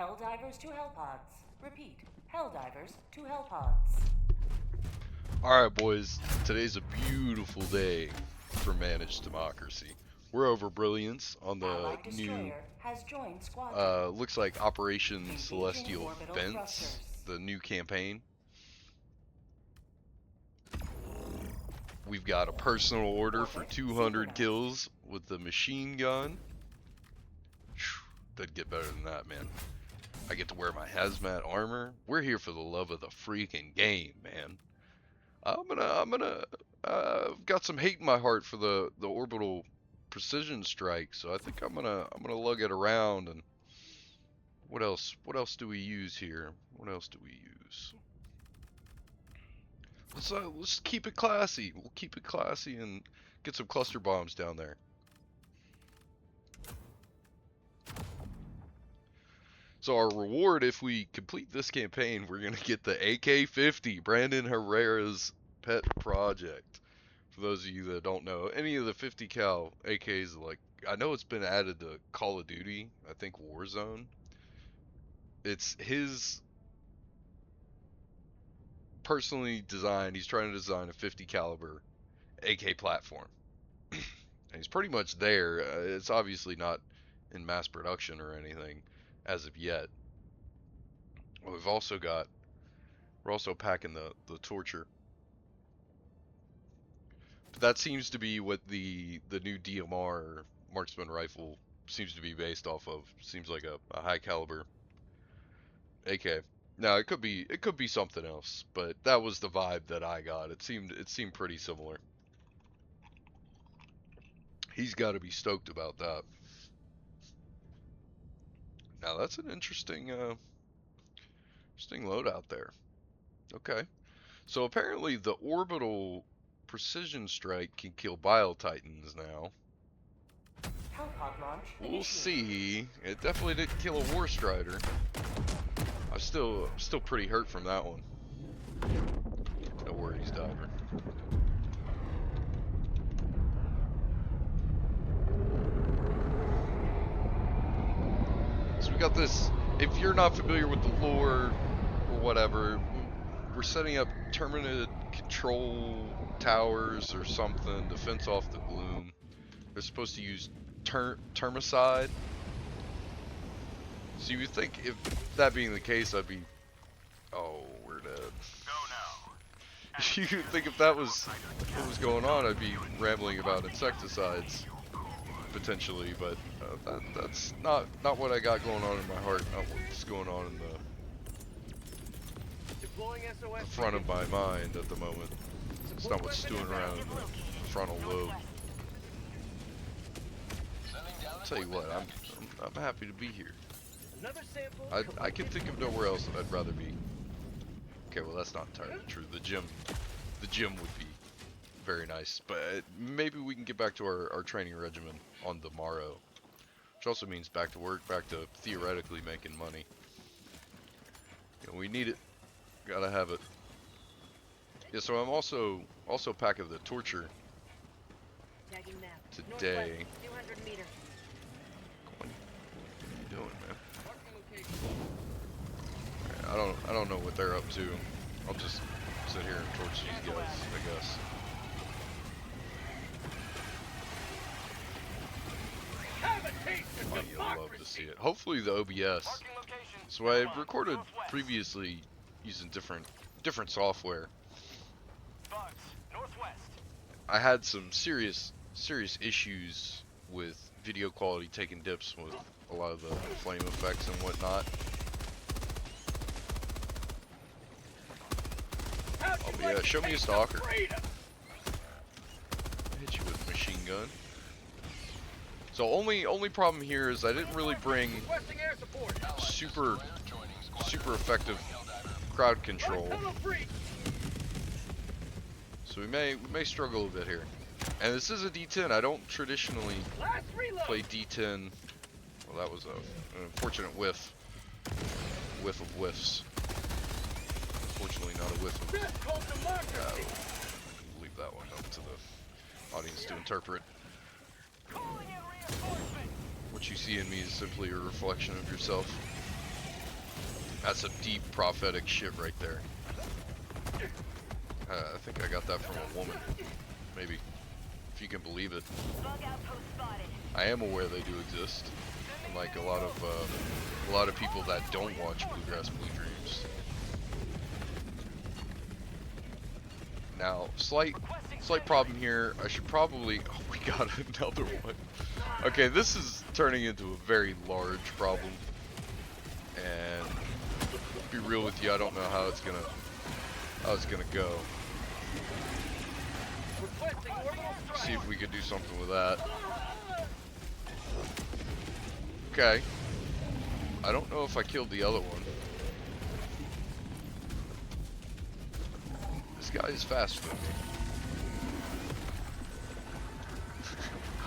Helldivers to Hellpods. Repeat, Helldivers to Hellpods. Alright boys, today's a beautiful day for Managed Democracy. We're over Brilliance on the Allied new, destroyer has joined squadron. looks like Operation Engaging Celestial orbital Fence, thrusters. the new campaign. We've got a personal order for 200 kills with the machine gun. Doesn't get better than that, man. I get to wear my hazmat armor. We're here for the love of the freaking game, man. Got some hate in my heart for the orbital precision strike, so I think I'm gonna lug it around. And what else do we use here? What else do we use? Let's keep it classy. We'll keep it classy and get some cluster bombs down there. So our reward, if we complete this campaign, we're gonna get the AK-50, Brandon Herrera's pet project. For those of you that don't know, any of the 50 cal AKs, like, I know it's been added to Call of Duty, I think Warzone. It's his personally designed. He's trying to design a 50 caliber AK platform. And he's pretty much there. It's obviously not in mass production or anything as of yet. We're also packing the torture. But that seems to be what the new DMR marksman rifle seems to be based off of. Seems like a high caliber AK. Now it could be something else, but that was the vibe that I got. It seemed pretty similar. He's got to be stoked about that. Now that's an interesting load out there. Okay. So apparently the orbital precision strike can kill Bile Titans now. Hellpod launch We'll initiated. see. It definitely didn't kill a War Strider. I'm still pretty hurt from that one. No worries, Diver. So we got this. If you're not familiar with the lore or whatever, we're setting up terminated control towers or something to fence off the gloom. They're supposed to use termicide. So you would think, if that being the case, I'd be... Oh, we're dead. Go now. You would think if that was what was going on, I'd be rambling about insecticides, potentially, but that's not what I got going on in my heart, not what's going on in the front of my mind at the moment. It's not what's stewing around in the frontal lobe. I'll tell you what, I'm happy to be here. I can think of nowhere else that I'd rather be. Okay, well that's not entirely true. The gym would be very nice, but maybe we can get back to our training regimen on the morrow, which also means back to work, back to theoretically making money. You know, we need it. Gotta have it. Yeah, so I'm also packing the torture today. What are you doing, man? I don't know what they're up to. I'll just sit here and torch these guys, I guess. Oh, you'll love to see it. Hopefully the OBS. So I recorded previously using different software. I had some serious issues with video quality, taking dips with a lot of the flame effects and whatnot. Oh yeah, show me a stalker. I'll hit you with a machine gun. So only problem here is I didn't really bring super effective crowd control. So we may struggle a bit here. And this is a D10. I don't traditionally play D10. Well, that was an unfortunate whiff of whiffs. Unfortunately, not a whiff of... We'll leave that one up to the audience to interpret. What you see in me is simply a reflection of yourself. That's some deep prophetic shit right there. I think I got that from a woman. Maybe. If you can believe it. I am aware they do exist. Unlike a lot of people that don't watch Bluegrass Blue Dreams. Now, slight problem here. I should probably... Oh, we got another one. Okay, this is turning into a very large problem. And to be real with you, I don't know how it's gonna go. See if we can do something with that. Okay. I don't know if I killed the other one. This guy is faster than me.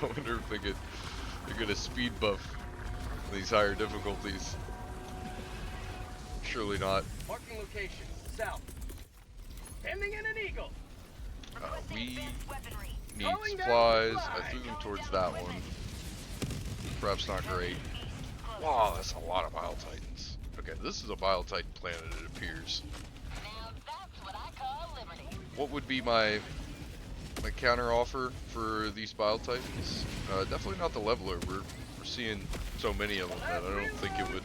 I wonder if they get a speed buff in these higher difficulties. Surely not. Marking location, south. Sending in an eagle. We need supplies. I threw them towards that one. Perhaps not great. Wow, that's a lot of Bile Titans. Okay, this is a Bile Titan planet, it appears. Now that's what I call liberty. What would be my counter offer for these Bile Titans? Definitely not the leveler. We're seeing so many of them that I don't think it would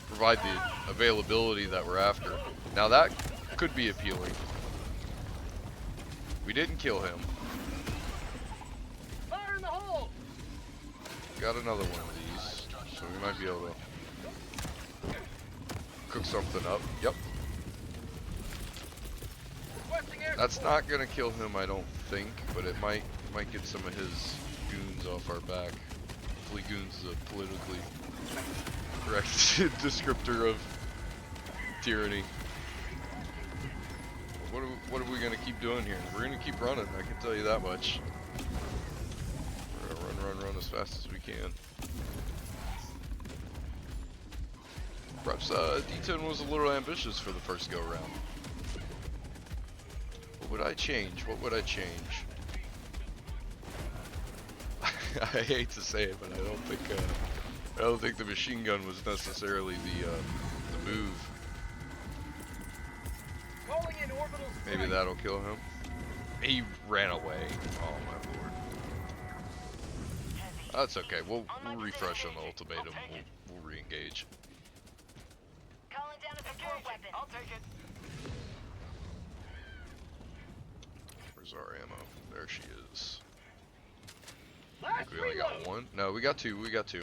provide the availability that we're after. Now that could be appealing. We didn't kill him. Fire in the hole. Got another one of these, so we might be able to cook something up. Yep. That's not gonna kill him, I don't think, but it might get some of his goons off our back. Hopefully, goons is a politically correct descriptor of tyranny. What are we gonna keep doing here? We're gonna keep running, I can tell you that much. We're gonna run as fast as we can. Perhaps D10 was a little ambitious for the first go around. What would I change? What would I change? I hate to say it, but I don't think the machine gun was necessarily the move. Calling in orbital strike. Maybe that'll kill him. He ran away. Oh my lord. That's okay. We'll refresh on the ultimatum. We'll re-engage. Calling down a support weapon. I'll take it. Where's our ammo? There she is. I Last think we only got reload. one. No, we got two. We got two.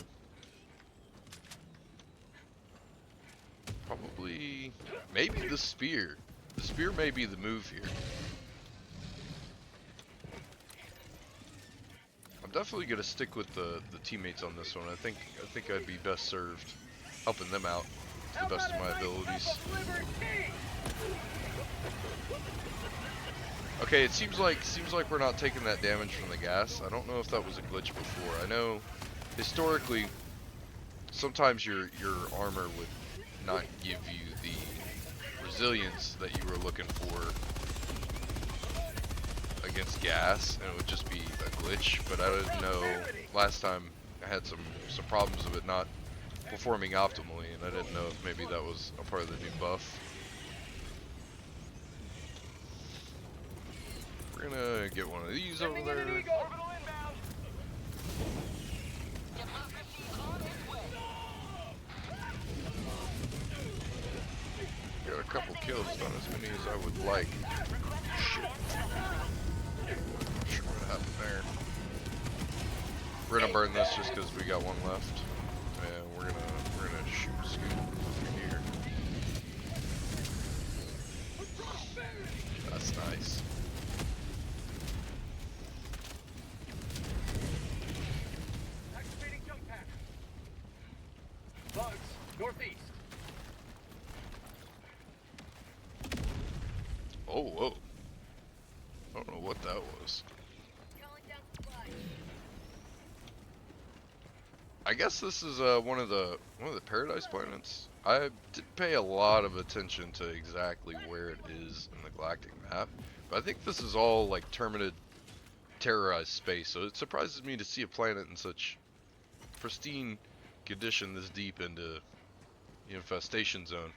Probably, maybe the spear. The spear may be the move here. I'm definitely gonna stick with the teammates on this one. I think I'd be best served helping them out to the best of my abilities. Okay, it seems like we're not taking that damage from the gas. I don't know if that was a glitch before. I know historically sometimes your armor would not give you the resilience that you were looking for against gas, and it would just be a glitch. But I didn't know last time I had some problems of it not performing optimally, and I didn't know if maybe that was a part of the new buff. We're gonna get one of these over there. Got a couple kills, not as many as I would like. Shit. Not sure what happened there. We're gonna burn this just because we got one left, and we're gonna shoot Scoot through here. That's nice. Activating jump pack. Bugs, northeast. Oh, whoa. I don't know what that was. Calling down supplies. I guess this is one of the paradise planets. I did pay a lot of attention to exactly where it is in the galactic map, but I think this is all like terrorized space. So it surprises me to see a planet in such pristine condition this deep into, the infestation zone.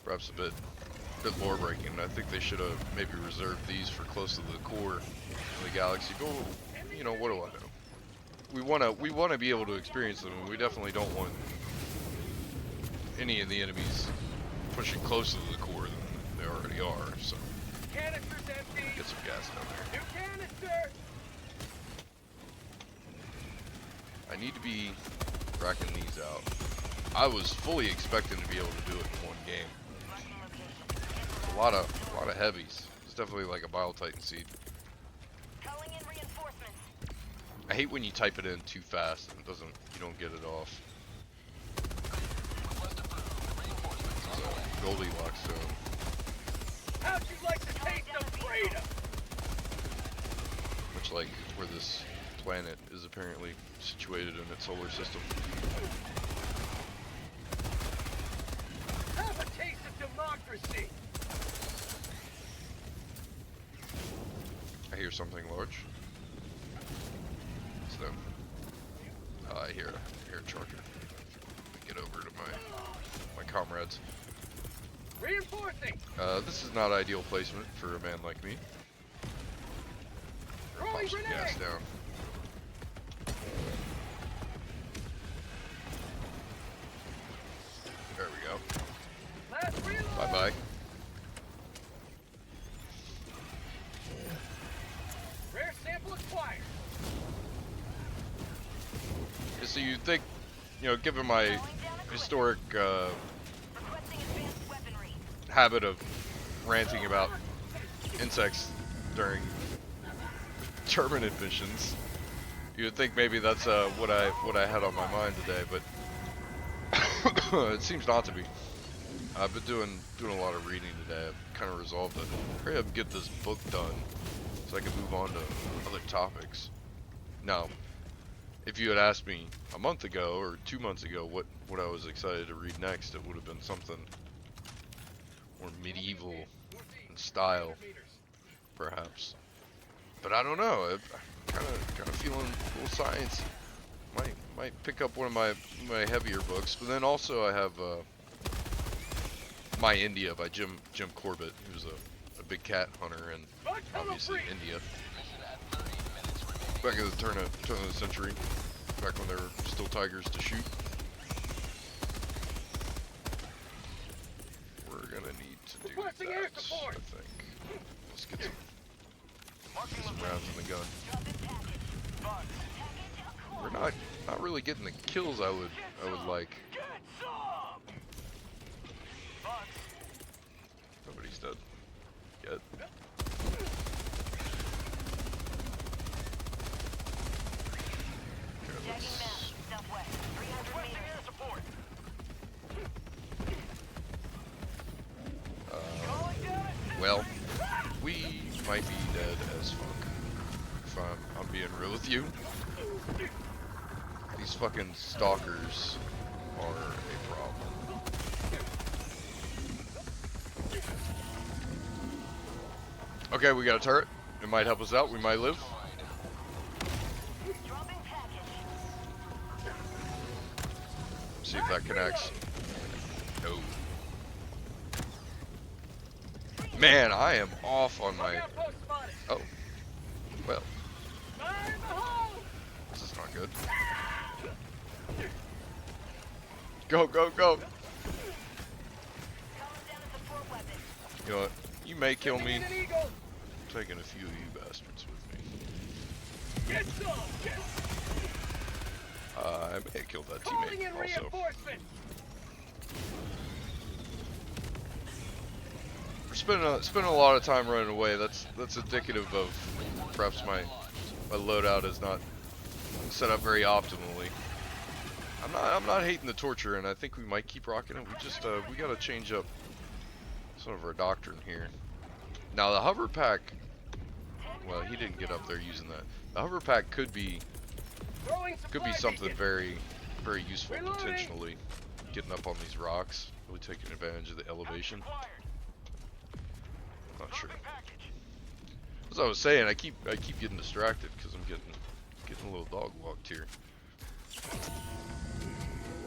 Perhaps a bit lore breaking. I think they should have maybe reserved these for close to the core of the galaxy. But you know, what do I know? We wanna be able to experience them, and we definitely don't want any of the enemies pushing closer to the core than they already are. So Canister's empty. get some gas down there. New canister. I need to be racking these out. I was fully expecting to be able to do it in one game. A lot of heavies. It's definitely like a Bile Titan seed. Calling in reinforcements. I hate when you type it in too fast and you don't get it off. Goldilocks zone. How'd you like to taste of freedom? Much like where this planet is apparently situated in its solar system. Have a taste of democracy. I hear something large. It's them. I hear a charger. Get over to my comrades. Reinforcing. This is not ideal placement for a man like me. Throwing Pop some gas grenade. down. There we go. Last reload. Bye bye. Rare sample acquired. Yeah, so you think, you know, given my historic Requesting advanced weaponry. habit of ranting about insects during tournament missions, you would think maybe that's what I had on my mind today, but it seems not to be. I've been doing a lot of reading today. I've kind of resolved to hurry up and get this book done so I can move on to other topics. Now, if you had asked me a month ago or 2 months ago what I was excited to read next, it would have been something more medieval in style, perhaps. But I don't know. I'm kind of feeling a little science. Might pick up one of my heavier books, but then also I have My India by Jim Corbett, who's a big cat hunter and obviously India. Back at the turn of the century, back when there were still tigers to shoot. We're gonna need to do that, I think. Let's get some rounds in the gun. We're not really getting the kills I would like. Nobody's dead yet. Okay, let's... Well, we might be dead as fuck. If I'm being real with you. These fucking stalkers are a problem. Okay, we got a turret. It might help us out. We might live. See if that connects. No. Man, I am off on my... Oh. Well. This is not good. Go, go, go! You know what? You may kill me. I'm taking a few of you bastards with me. I may have killed that teammate also. We're spending a lot of time running away. That's indicative of perhaps my loadout is not set up very optimally. I'm not hating the torture, and I think we might keep rocking it. We just we gotta change up some of our doctrine here. Now the hover pack, well, he didn't get up there using that. The hover pack could be something very useful potentially. Getting up on these rocks, really taking advantage of the elevation. Not sure. As I was saying, I keep getting distracted because I'm getting a little dog walked here.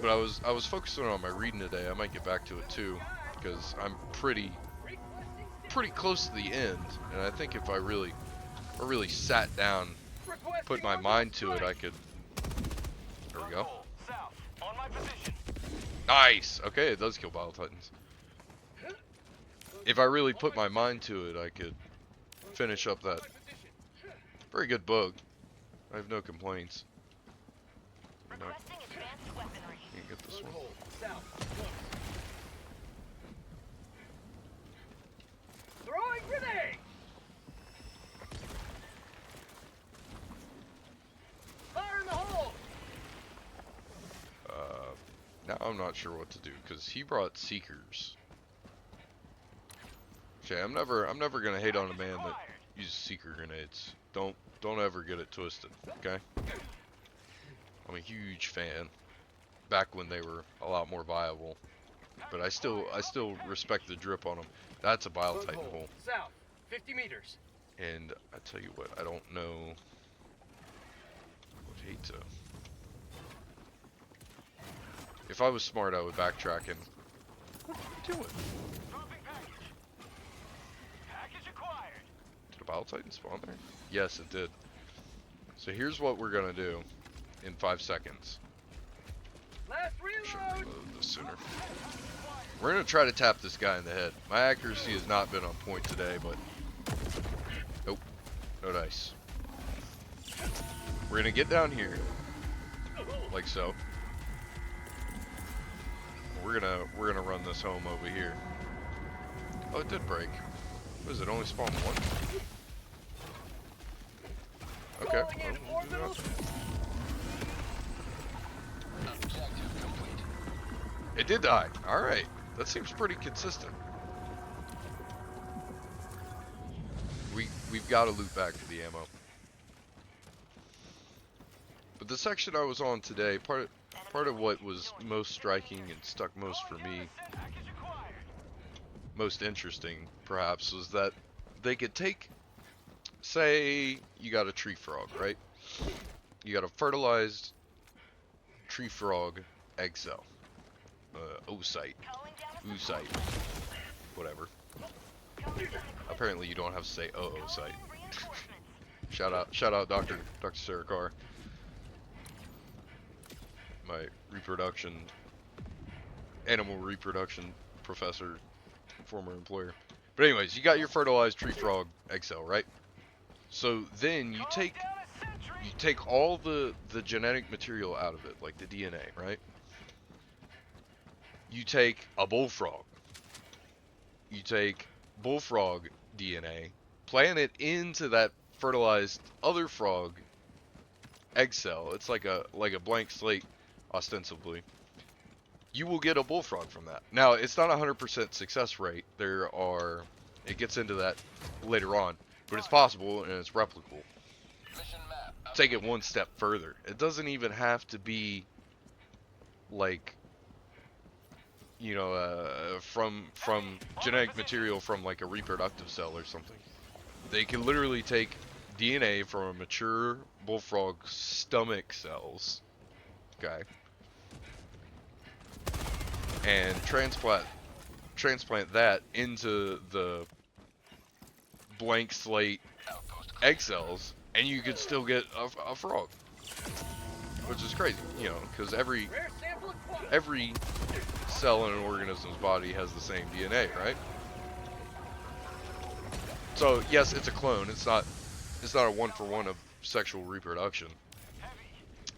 But I was focusing on my reading today. I might get back to it too, because I'm pretty close to the end, and I think if I really sat down, put my mind to it, I could. There we go. South, on my position. Nice. Okay, it does kill Bile Titans. If I really put my mind to it, I could finish up that very good bug. I have no complaints. No. Requesting advanced weaponry. Can't get this one. South. Throwing grenade. Fire in the hole. Now I'm not sure what to do because he brought seekers. Okay, I'm never gonna hate on a man that uses seeker grenades. Don't ever get it twisted. Okay. I'm a huge fan. Back when they were a lot more viable, but I still respect the drip on them. That's a Bile Titan hole. South, 50 meters. And I tell you what, I don't know. Would hate to. If I was smart, I would backtrack and. What are you doing? Dropping package. Package acquired. Did a Bile Titan spawn there? Yes, it did. So here's what we're gonna do in 5 seconds. Last Should reload. reload this sooner. We're gonna try to tap this guy in the head. My accuracy has not been on point today, but nope, no dice. We're gonna get down here, like so. We're gonna run this home over here. Oh, it did break. What is it? Only spawned one? Okay. Calling in orbital. It did die. All right. That seems pretty consistent. We've got to loop back for the ammo. But the section I was on today, part of what was most striking and stuck most for me, most interesting perhaps, was that they could take, say you got a tree frog, right? You got a fertilized tree frog egg cell. Oocyte, whatever. Apparently you don't have to say oocyte. shout out Dr. Sarah Carr, my animal reproduction professor, former employer. But anyways, you got your fertilized tree frog egg cell, right? So then you take all the genetic material out of it, like the DNA, right? You take a bullfrog. You take bullfrog DNA, plant it into that fertilized other frog egg cell. It's like a blank slate, ostensibly. You will get a bullfrog from that. Now, it's not 100% success rate. It gets into that later on, but it's possible and it's replicable. Take it one step further. It doesn't even have to be like, you know, from genetic material from like a reproductive cell or something. They can literally take DNA from a mature bullfrog stomach cells, okay, and transplant that into the blank slate egg cells, and you could still get a frog, which is crazy, you know, because every cell in an organism's body has the same DNA, right? So yes, it's a clone. It's not a one-for-one of sexual reproduction.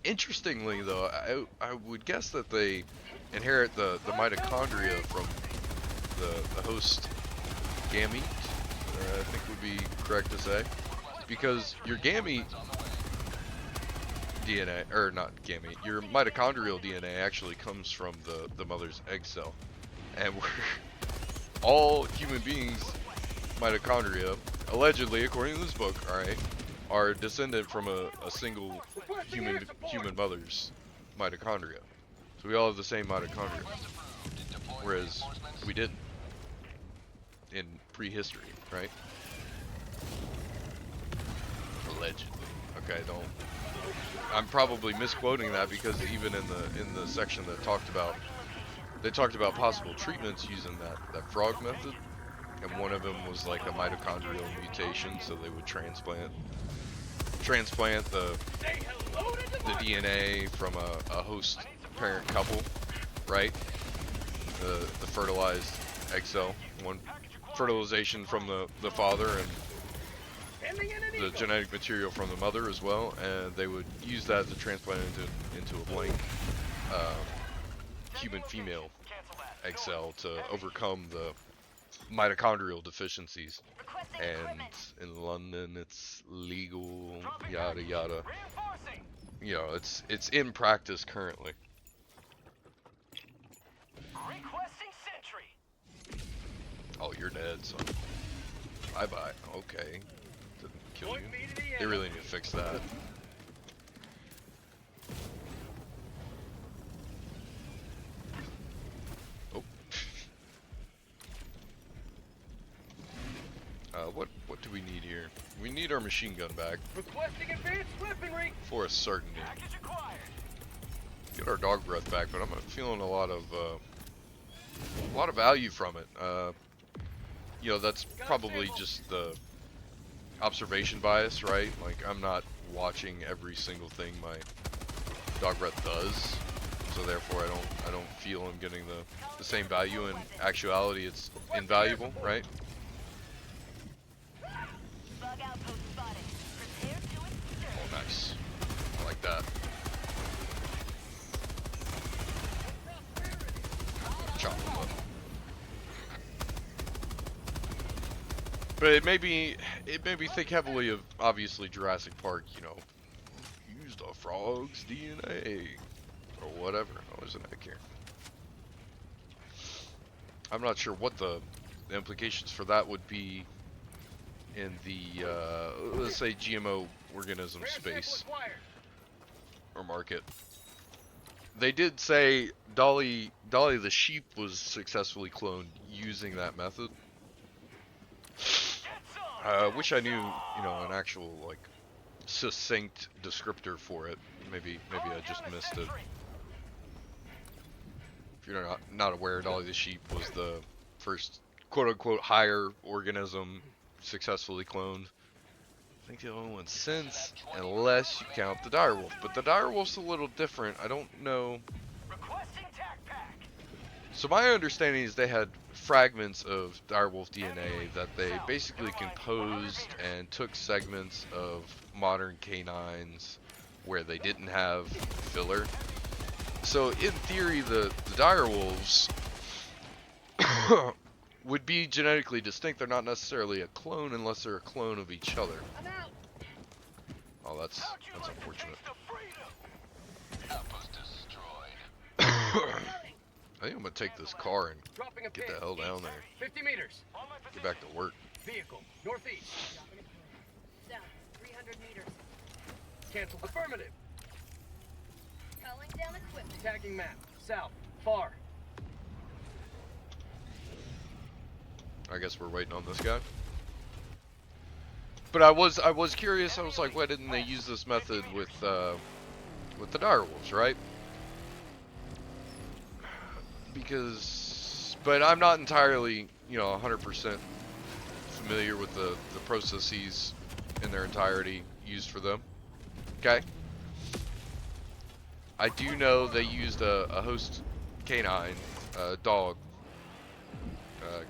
Interestingly, though, I would guess that they inherit the mitochondria from the host gamete. I think would be correct to say, because your gamete DNA, or not gamete, your mitochondrial DNA actually comes from the mother's egg cell, and all human beings' mitochondria, allegedly, according to this book, alright, are descended from a single human mother's mitochondria. So we all have the same mitochondria, whereas we didn't in prehistory, right? Allegedly. Okay, I'm probably misquoting that because even in the section that talked about, they talked about possible treatments using that frog method, and one of them was like a mitochondrial mutation, so they would transplant the DNA from a host parent couple, right? The fertilized egg cell, one fertilization from the father and the genetic material from the mother as well, and they would use that to transplant into a blank human female egg cell to overcome the mitochondrial deficiencies. And in London, it's legal, yada yada. You know, it's in practice currently. Requesting sentry. Oh, you're dead, son. Bye bye. Okay. Didn't kill you. They really need to fix that. Oh. What do we need here? We need our machine gun back. Requesting advanced weaponry. For a certainty. Package acquired. Get our dog breath back, but I'm feeling a lot of value from it. You know, that's probably just the observation bias, right? Like, I'm not watching every single thing my dog breath does, so therefore I don't feel I'm getting the same value. In actuality, it's invaluable, right? Bug outpost spotted. Prepare to exterminate. Oh, nice. I like that. Chop them up. But it made me think heavily of, obviously, Jurassic Park, you know, use the frog's DNA, or whatever. Oh, there's an egg here. I'm not sure what the implications for that would be in the, let's say, GMO organism space, or market. They did say Dolly the sheep was successfully cloned using that method. Wish I knew, you know, an actual, like, succinct descriptor for it. Maybe I just missed it. If you're not aware, Dolly the sheep was the first quote-unquote higher organism successfully cloned. I think the only one since, unless you count the direwolf. But the direwolf's a little different. I don't know. So my understanding is they had fragments of direwolf DNA that they basically composed and took segments of modern canines where they didn't have filler. So in theory, the direwolves would be genetically distinct. They're not necessarily a clone unless they're a clone of each other. Oh, that's unfortunate. I think I'm gonna take this car and get the hell down there. 50 meters. Get back to work. Vehicle northeast. South, 300 meters. Cancel. Affirmative. Calling down equipment. Tagging map. South. Far. I guess we're waiting on this guy. But I was curious. I was like, why didn't they use this method with the direwolves, right? Because, but I'm not entirely, you know, 100% familiar with the processes in their entirety used for them. Okay. I do know they used a host canine, dog,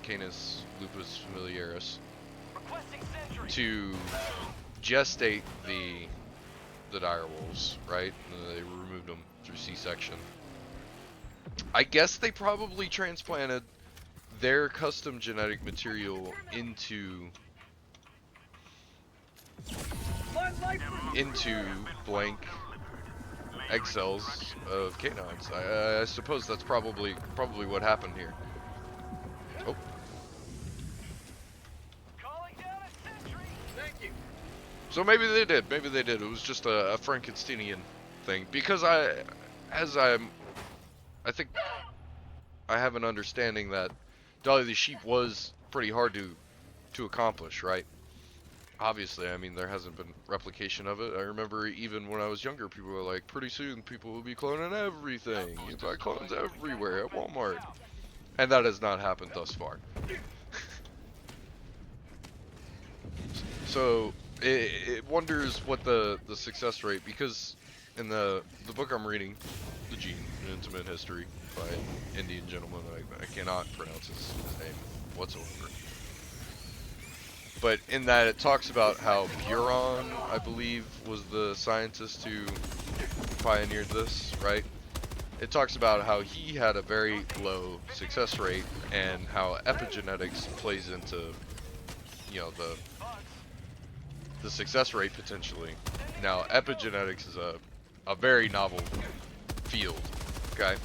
Canis lupus familiaris, to gestate the direwolves, right? They removed them through C-section. I guess they probably transplanted their custom genetic material into blank egg cells of canines. I suppose that's probably what happened here. Oh. So maybe they did. Maybe they did. It was just a Frankensteinian thing. Because I think I have an understanding that Dolly the sheep was pretty hard to accomplish, right? obviously, I mean, there hasn't been replication of it. I remember even when I was younger, people were like, pretty soon people will be cloning everything. You buy clones everywhere at Walmart. And that has not happened thus far. So, it wonders what the success rate, because in the book I'm reading, The Gene, An Intimate History by an Indian gentleman, I cannot pronounce his name whatsoever. But in that it talks about how Buron, I believe, was the scientist who pioneered this, right? It talks about how he had a very low success rate and how epigenetics plays into, you know, the success rate potentially. Now, epigenetics is a very novel field, okay?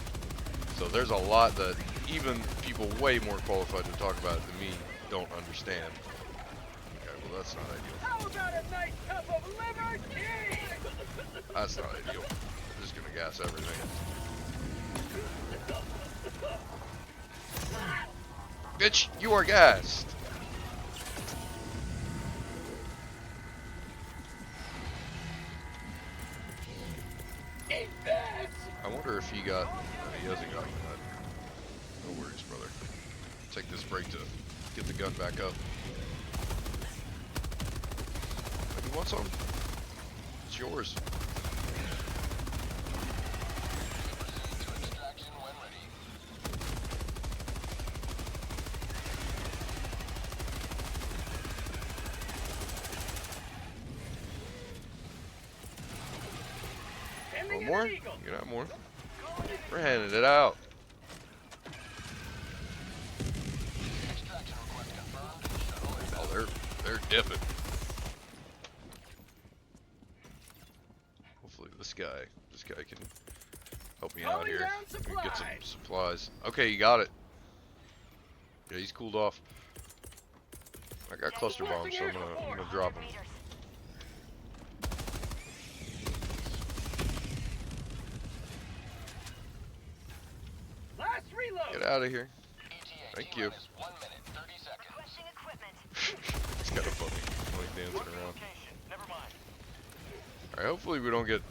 So there's a lot that even people way more qualified to talk about it than me don't understand. Okay, well that's not ideal. How about a nice cup of liver tea? That's not ideal. I'm just gonna gas everything. Bitch, you are gassed! I wonder if he got... No, he hasn't gotten that. No worries, brother. Take this break to get the gun back up. You want some? It's yours. One more? You can have more. We're handing it out. Oh, they're dipping. Hopefully this guy can help me out here. We can get some supplies. Okay, you got it. Yeah, he's cooled off. I got cluster bombs, so I'm gonna drop them. Get out of here. Thank you. It's kind of funny, like dancing around. Alright, hopefully we don't get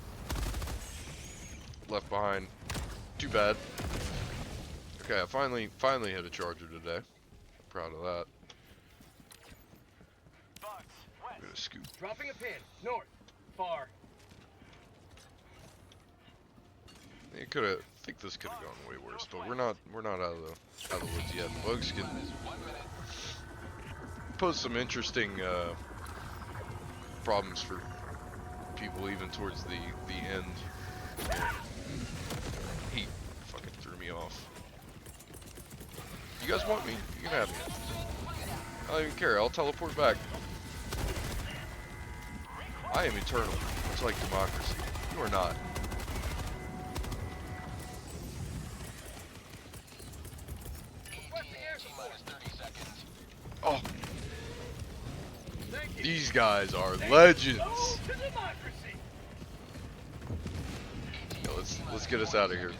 left behind. Too bad. Okay, I finally hit a charger today. I'm proud of that. I'm gonna scoop. Dropping a pin. North. Far. It could have. I think this could have gone way worse, but we're not out of the woods yet. The bugs can pose some interesting problems for people even towards the end. He fucking threw me off. You guys want me? You can have me. I don't even care. I'll teleport back. I am eternal. It's like democracy. You are not. Oh, these guys are legends. Yeah, let's get us out of here.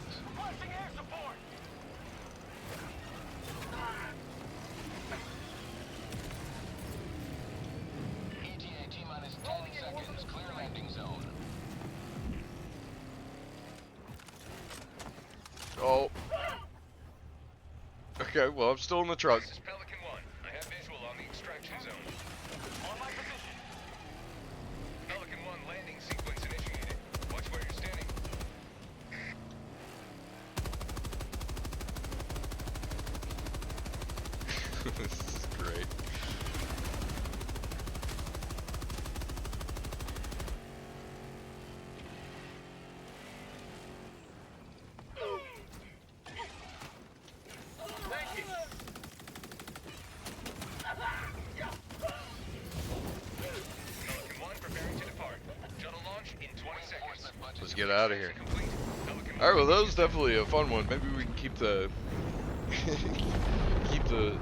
Oh. Okay, well I'm still in the truck. This is great. Let's get out of here. Alright, well that was definitely a fun one. Maybe we can keep the keep the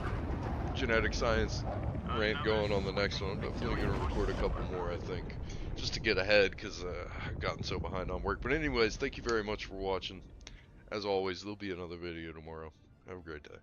genetic science rant going on the next one. I'm definitely going to record a couple more, I think, just to get ahead, because I've gotten so behind on work. But anyways, thank you very much for watching. As always, there'll be another video tomorrow. Have a great day.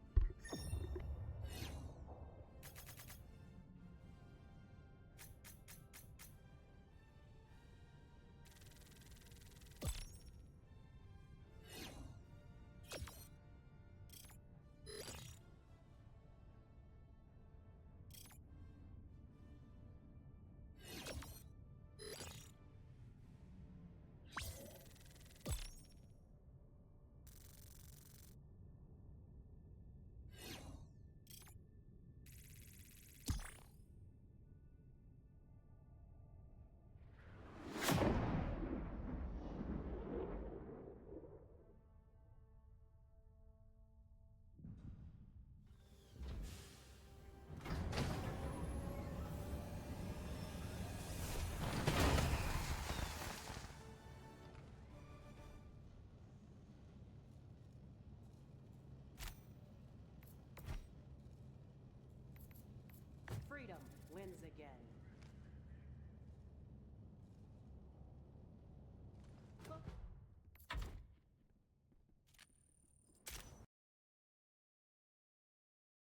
Freedom wins again.